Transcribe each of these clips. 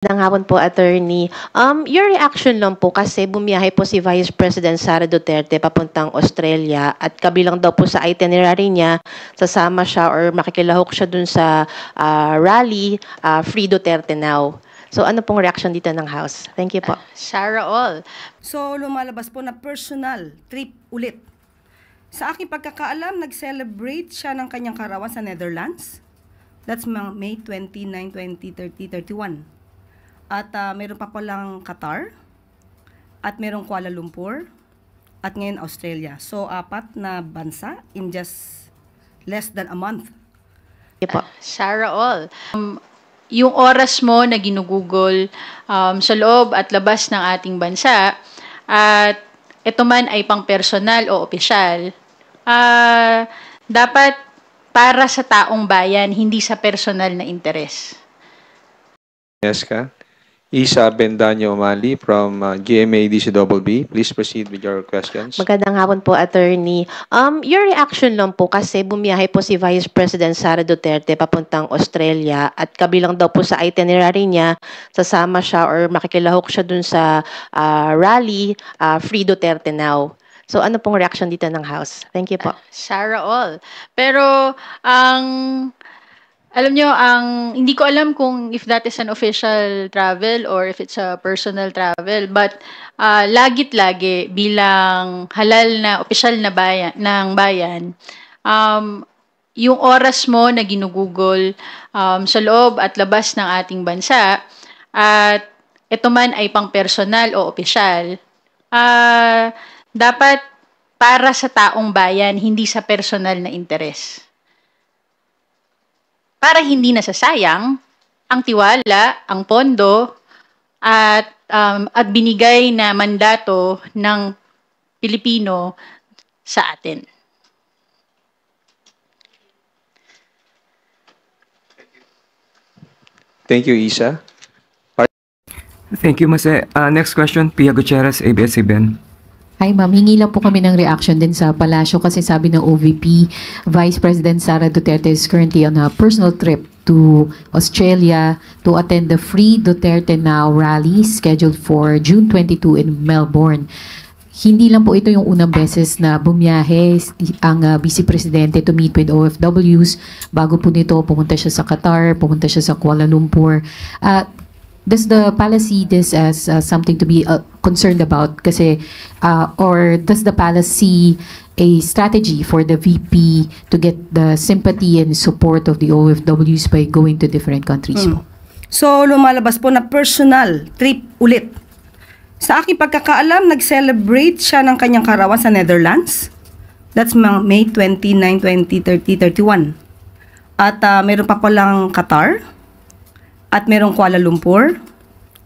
Magandang hapon po, attorney. Your reaction lang po kasi bumiyahe po si Vice President Sara Duterte papuntang Australia at kabilang daw po sa itinerary niya, sasama siya or makikilahok siya dun sa rally, Free Duterte Now. So ano pong reaction dito ng House? Thank you po. Sarah All. So, lumalabas po na personal trip ulit. Sa aking pagkakaalam, nag-celebrate siya ng kanyang karawan sa Netherlands. That's May 29, 20, 30, 31. At meron pa palang Qatar. At merong Kuala Lumpur. At ngayon Australia. So, 4 na bansa in just less than a month. Thank you po. Sarah All. Yung oras mo na ginugugol sa loob at labas ng ating bansa at ito man ay pang personal o opisyal, dapat para sa taong bayan, hindi sa personal na interes. Yes, ka. Isa Bendaño Umali from GMA DCBB. Please proceed with your questions. Magandang hapon po, attorney. Your reaction lang po kasi bumiyahe po si Vice President Sara Duterte papuntang Australia at kabilang daw po sa itinerary niya, sasama siya or makikilahok siya dun sa rally, Free Duterte Now. So ano pong reaction dito ng House? Thank you po. Sarah All. Pero alam nyo, hindi ko alam kung if that is an official travel or if it's a personal travel. But lagit-lagi bilang halal na, opisyal na bayan, ng bayan, yung oras mo na ginugugol sa loob at labas ng ating bansa at ito man ay pang personal o opisyal, dapat para sa taong bayan, hindi sa personal na interes. Para hindi nasasayang ang tiwala, ang pondo, at binigay na mandato ng Pilipino sa atin. Thank you, Isa. Thank you, Mase. Next question, Pia Gutierrez, ABS-CBN. Hi ma'am, hingi lang po kami ng reaction din sa Palasyo kasi sabi ng OVP, Vice President Sara Duterte is currently on a personal trip to Australia to attend the Free Duterte Now rally scheduled for June 22 in Melbourne. Hindi lang po ito yung unang beses na bumiyahe ang Vice Presidente to meet with OFWs. Bago po nito, pumunta siya sa Qatar, pumunta siya sa Kuala Lumpur. Does the palace see this as something to be concerned about? Kasi, or does the palace see a strategy for the VP to get the sympathy and support of the OFWs by going to different countries po? So, lumalabas po na personal trip ulit. Sa aking pagkakaalam, nag-celebrate siya ng kanyang karawan sa Netherlands. That's May 29, 20, 30, 31. At meron pa palang Qatar. At merong Kuala Lumpur.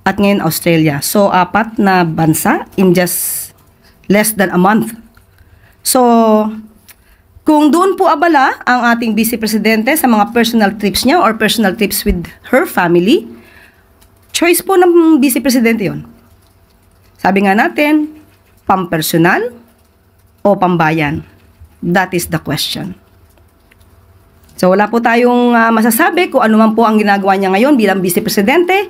At ngayon Australia. So, 4 na bansa in just less than a month. So, kung doon po abala ang ating Vice Presidente sa mga personal trips niya or personal trips with her family, choice po ng Vice Presidente yon. Sabi nga natin, pampersonal o pambayan? That is the question. So wala po tayong masasabi kung ano man po ang ginagawa niya ngayon bilang Vice Presidente.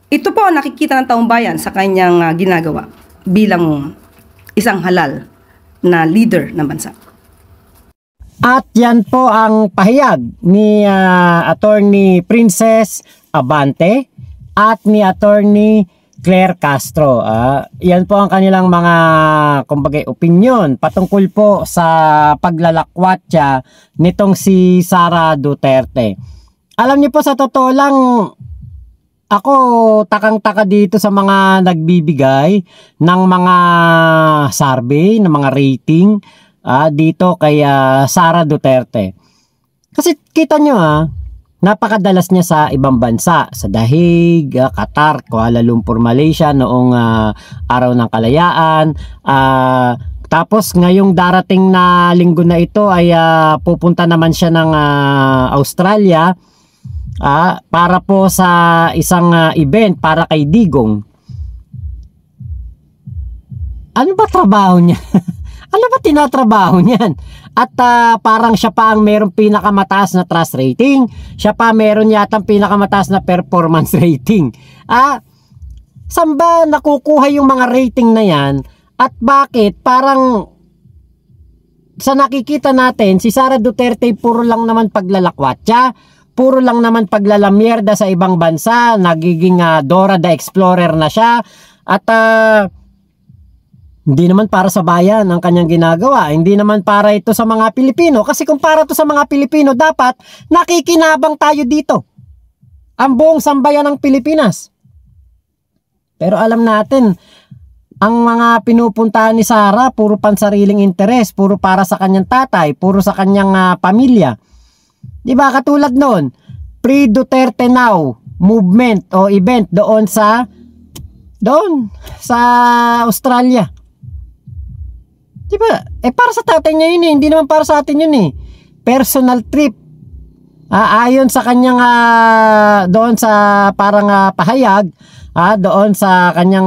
Ito po nakikita ng taong bayan sa kanyang ginagawa bilang isang halal na leader ng bansa. At yan po ang pahayag ni Attorney Princess Abante at ni Attorney Claire Castro. Yan po ang kanilang mga kumbaga opinion patungkol po sa paglalakwatsa nitong si Sara Duterte. Alam niyo po, sa totoo lang, ako takang-taka dito sa mga nagbibigay ng mga survey, ng mga rating dito kay Sara Duterte. Kasi kita nyo napakadalas niya sa ibang bansa, sa Dahig, Qatar, Kuala Lumpur, Malaysia noong araw ng kalayaan. Tapos ngayong darating na linggo na ito ay pupunta naman siya ng Australia para po sa isang event para kay Digong. Ano ba trabaho niya? Ano ba tinatrabaho niyan? At parang siya pa ang meron pinakamataas na trust rating. Siya pa meron yata pinakamataas na performance rating. Saan ba nakukuha yung mga rating na yan? At bakit parang sa nakikita natin, si Sara Duterte puro lang naman paglalakwatsa, puro lang naman paglalamierda sa ibang bansa, nagiging Dora the Explorer na siya. At hindi naman para sa bayan ang kanyang ginagawa. Hindi naman para ito sa mga Pilipino. Kasi kung para ito sa mga Pilipino, dapat nakikinabang tayo dito. Ang buong sambayan ng Pilipinas. Pero alam natin, ang mga pinupuntahan ni Sara, puro pansariling interes, puro para sa kanyang tatay, puro sa kanyang pamilya. Diba? Katulad noon, Pre-Duterte Now movement o event doon sa Australia. Diba? Para sa tatay niya yun hindi naman para sa atin yun Personal trip. Ayon sa kanyang doon sa parang pahayag, doon sa kanyang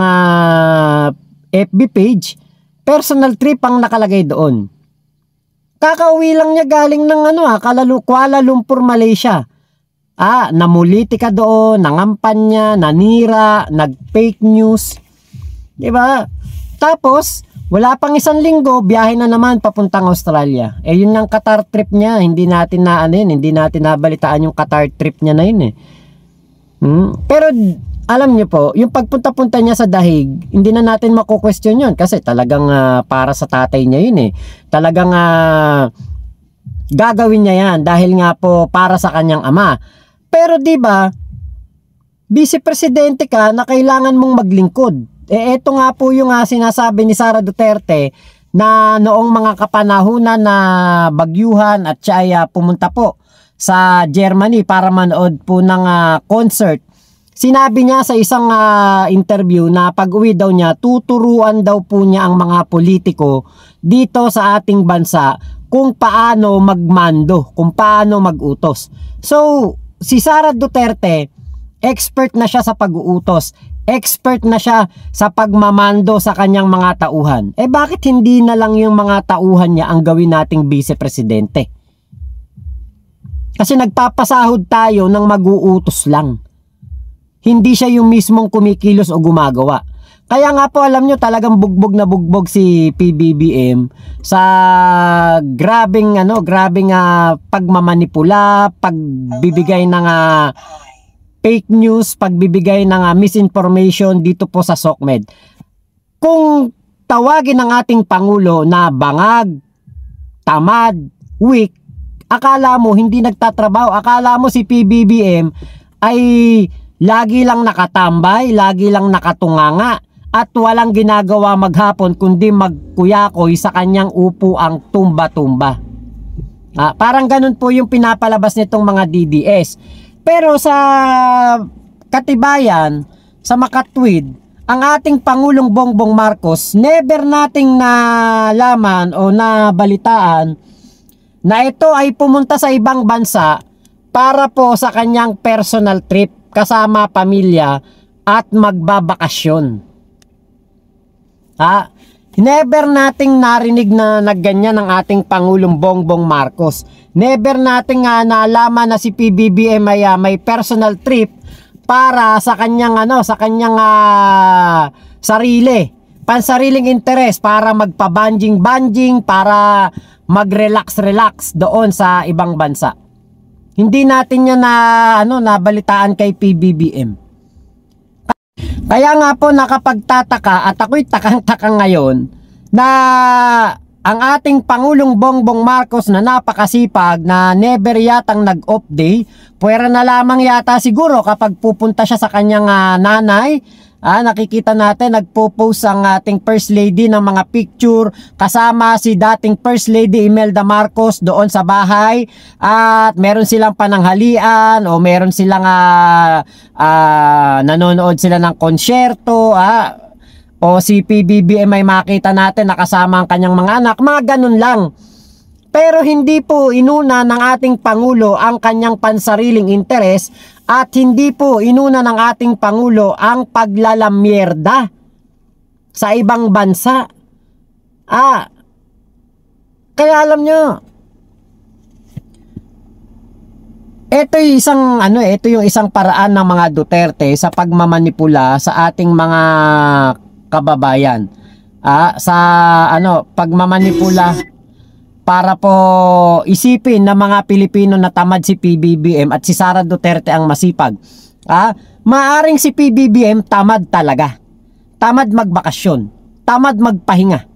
FB page, personal trip ang nakalagay doon. Kakauwi lang niya galing ng Kuala Lumpur, Malaysia. Namulitika doon, nangampanya, nanira, nag-fake news. Diba? Tapos, wala pang isang linggo, biyahe na naman papuntang Australia. Yun ang Qatar trip niya. Hindi natin hindi natin nabalitaan yung Qatar trip niya na yun Pero, alam niyo po, yung pagpunta-punta niya sa dahig, hindi na natin mako-question yun. Kasi talagang para sa tatay niya yun Talagang gagawin niya yan dahil nga po para sa kanyang ama. Pero diba, vice presidente ka na kailangan mong maglingkod. Ito nga po yung sinasabi ni Sara Duterte na noong mga kapanahunan na bagyuhan at siya ay pumunta po sa Germany para manood po ng concert. Sinabi niya sa isang interview na pag-uwi daw niya, tuturuan daw po niya ang mga politiko dito sa ating bansa kung paano magmando, kung paano magutos. So, si Sara Duterte, expert na siya sa pag-uutos. Expert na siya sa pagmamando sa kanyang mga tauhan. Bakit hindi na lang yung mga tauhan niya ang gawin nating vice-presidente? Kasi nagpapasahod tayo ng mag-uutos lang. Hindi siya yung mismong kumikilos o gumagawa. Kaya nga po alam nyo talagang bugbog na bugbog si PBBM sa grabing pagmamanipula, pagbibigay ng fake news, pagbibigay ng misinformation dito po sa SOCMED. Kung tawagin ng ating Pangulo na bangag, tamad, weak, akala mo hindi nagtatrabaho, akala mo si PBBM ay lagi lang nakatambay, lagi lang nakatunganga at walang ginagawa maghapon kundi magkuyakoy sa kanyang upuang tumba-tumba. Parang ganun po yung pinapalabas nitong mga DDS. Pero sa katibayan, sa makatwid, ang ating Pangulong Bongbong Marcos, never nating nalaman o nabalitaan na ito ay pumunta sa ibang bansa para po sa kanyang personal trip kasama pamilya at magbabakasyon. Never nating narinig na nagganyan ng ating Pangulong Bongbong Marcos. Never nating nalaman na si PBBM ay may personal trip para sa kanyang sarili, pansariling interes para magpa-banjing, para mag-relax doon sa ibang bansa. Hindi natin yan nabalitaan kay PBBM. Kaya nga po nakapagtataka at ako'y takang-taka ngayon na ang ating Pangulong Bongbong Marcos na napakasipag na never yatang nag-off day, puwera na lamang yata siguro kapag pupunta siya sa kanyang nanay. Nakikita natin nagpo-post ang ating First Lady ng mga picture kasama si dating First Lady Imelda Marcos doon sa bahay at meron silang pananghalian o meron silang nanonood sila ng konsyerto o si PBBM ay makita natin nakasama ang kanyang mga anak, mga ganun lang. Pero hindi po inuna ng ating Pangulo ang kanyang pansariling interes at hindi po inuna ng ating Pangulo ang paglalamierda sa ibang bansa. Kaya alam nyo, ito yung isang paraan ng mga Duterte sa pagmamanipula sa ating mga kababayan. Pagmamanipula para po isipin ng mga Pilipino na tamad si PBBM at si Sara Duterte ang masipag. Maaring si PBBM tamad talaga. Tamad magbakasyon, tamad magpahinga.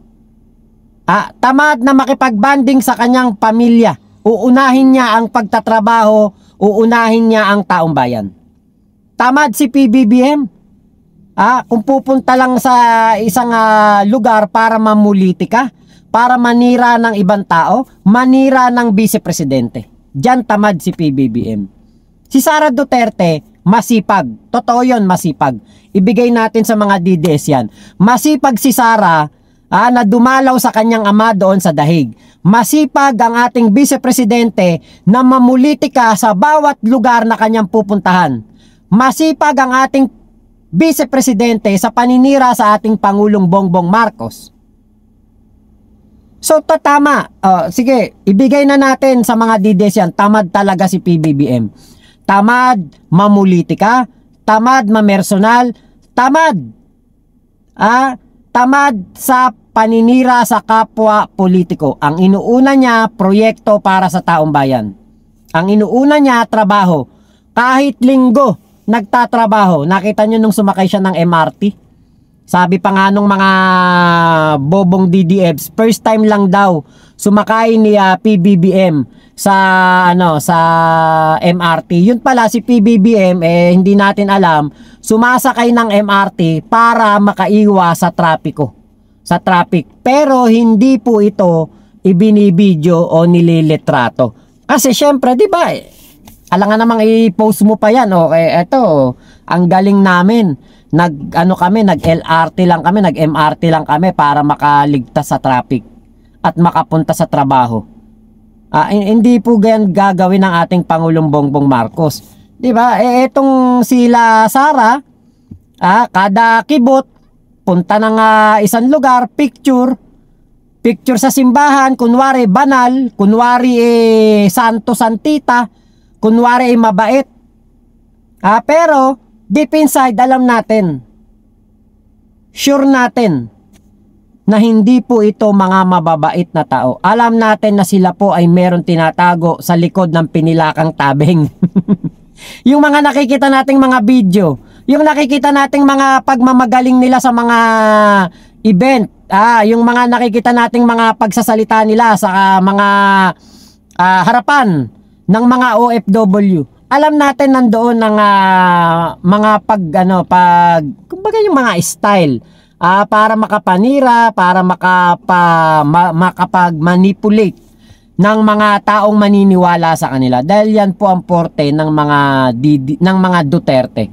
Tamad na makipagbanding sa kanyang pamilya. Uunahin niya ang pagtatrabaho, uunahin niya ang taong bayan. Tamad si PBBM. Kung pupunta lang sa isang lugar para mamulitika, para manira ng ibang tao, manira ng vice-presidente. Diyan tamad si PBBM. Si Sara Duterte, masipag. Totoo yun, masipag. Ibigay natin sa mga DDS yan. Masipag si Sara, na dumalaw sa kanyang ama doon sa dahig. Masipag ang ating vice-presidente na mamulitika sa bawat lugar na kanyang pupuntahan. Masipag ang ating vice-presidente sa paninira sa ating Pangulong Bongbong Marcos. So, tama. Sige, ibigay na natin sa mga DDS yan. Tamad talaga si PBBM. Tamad mamulitika, tamad mamersonal, tamad. Tamad sa paninira sa kapwa politiko. Ang inuuna niya, proyekto para sa taong bayan. Ang inuuna niya, trabaho. Kahit linggo, nagtatrabaho. Nakita niyo nung sumakay siya ng MRT? Sabi pa nga nung mga bobong DDFs, first time lang daw sumakay ni PBBM sa MRT. Yun pala si PBBM hindi natin alam, sumasakay ng MRT para makaiwas sa trapiko. Sa traffic. Pero hindi po ito ibinibidyo o nililitrato. Kasi syempre, 'di ba? Alangan namang i-post mo pa 'yan, okay? Ito, ang galing namin. Nag-LRT lang kami, nag-MRT lang kami para makaligtas sa traffic at makapunta sa trabaho. Hindi po ganyan gagawin ng ating Pangulong Bongbong Marcos. 'Di ba? Etong sila Sara, kada kibot punta ng isang lugar, picture sa simbahan, kunwari banal, kunwari santo santita, kunwari mabait. Pero deep inside, alam natin, sure natin na hindi po ito mga mababait na tao. Alam natin na sila po ay meron tinatago sa likod ng pinilakang tabing. Yung mga nakikita nating mga video, yung nakikita nating mga pagmamagaling nila sa mga event, yung mga nakikita nating mga pagsasalita nila sa mga harapan ng mga OFW. Alam natin nandoon ng mga kumbaga yung mga style para makapanira, para makapag-manipulate ng mga taong maniniwala sa kanila. Dahil yan po ang porte ng mga Duterte.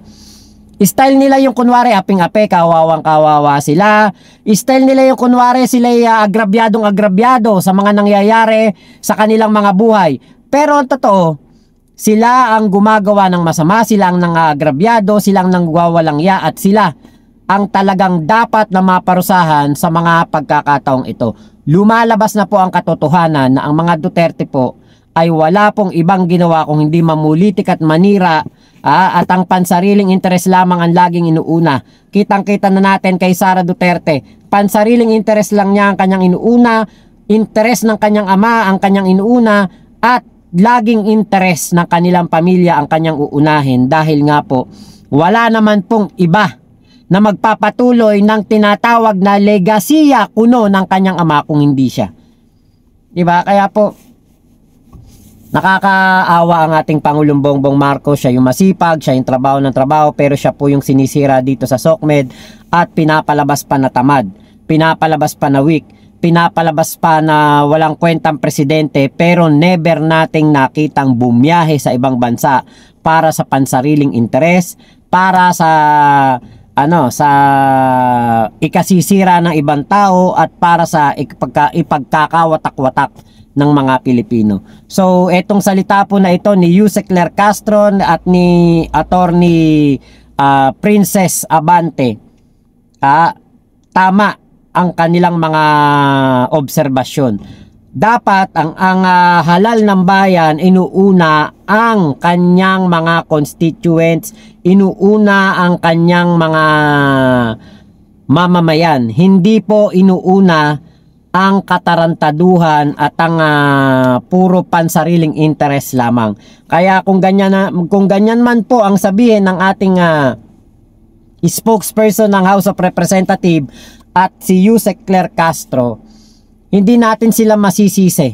Style nila yung kunwari aping-ape, kawawang-kawawa sila. Style nila yung kunwari sila agrabyadong-agrabyado sa mga nangyayari sa kanilang mga buhay. Pero ang totoo, sila ang gumagawa ng masama, sila ang nangagrabyado, sila ang nangwawalang ya, at sila ang talagang dapat na maparusahan sa mga pagkakataong ito. Lumalabas na po ang katotohanan na ang mga Duterte po ay wala pong ibang ginawa kung hindi mamulitik at manira, at ang pansariling interes lamang ang laging inuuna. Kitang-kita na natin kay Sara Duterte, pansariling interes lang niya ang kanyang inuuna, interes ng kanyang ama ang kanyang inuuna, at laging interes ng kanilang pamilya ang kanyang uunahin, dahil nga po wala naman pong iba na magpapatuloy ng tinatawag na legasiya kuno ng kanyang ama kung hindi siya. Diba? Kaya po nakakaawa ang ating Pangulong Bongbong Marcos. Siya yung masipag, siya yung trabaho ng trabaho, pero siya po yung sinisira dito sa SOCMED at pinapalabas pa na tamad, pinapalabas pa na weak, pinapalabas pa na walang kwentang presidente, pero never nating nakitang bumiyahe sa ibang bansa para sa pansariling interes, para sa ikasisira ng ibang tao, at para sa ipagkakawatak-watak ng mga Pilipino. So, etong salita po na ito ni Yusek Claire Castro at ni Attorney Princess Abante, tama ang kanilang mga obserbasyon. dapat ang halal ng bayan, inuuna ang kanyang mga constituents, inuuna ang kanyang mga mamamayan. Hindi po inuuna ang katarantaduhan at ang puro pansariling interest lamang. Kaya kung ganyan man po ang sabihin ng ating spokesperson ng House of Representatives at si Yusek Claire Castro, hindi natin sila masisisi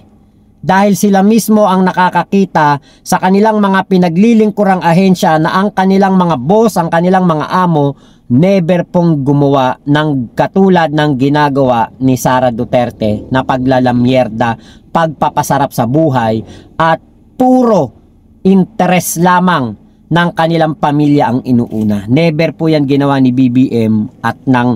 dahil sila mismo ang nakakakita sa kanilang mga pinaglilingkurang ahensya na ang kanilang mga boss, ang kanilang mga amo, never pong gumawa ng katulad ng ginagawa ni Sara Duterte na paglalamyerda, pagpapasarap sa buhay at puro interes lamang ng kanilang pamilya ang inuuna. Never po yan ginawa ni BBM at ng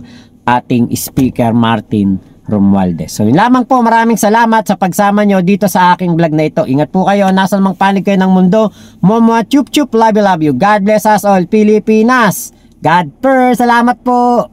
ating Speaker Martin Romualdez. So yun lamang po, maraming salamat sa pagsama nyo dito sa aking vlog na ito. Ingat po kayo, nasan mang panig kayo ng mundo. Momo chup chup, love you, love you. God bless us all, Pilipinas. God first, salamat po.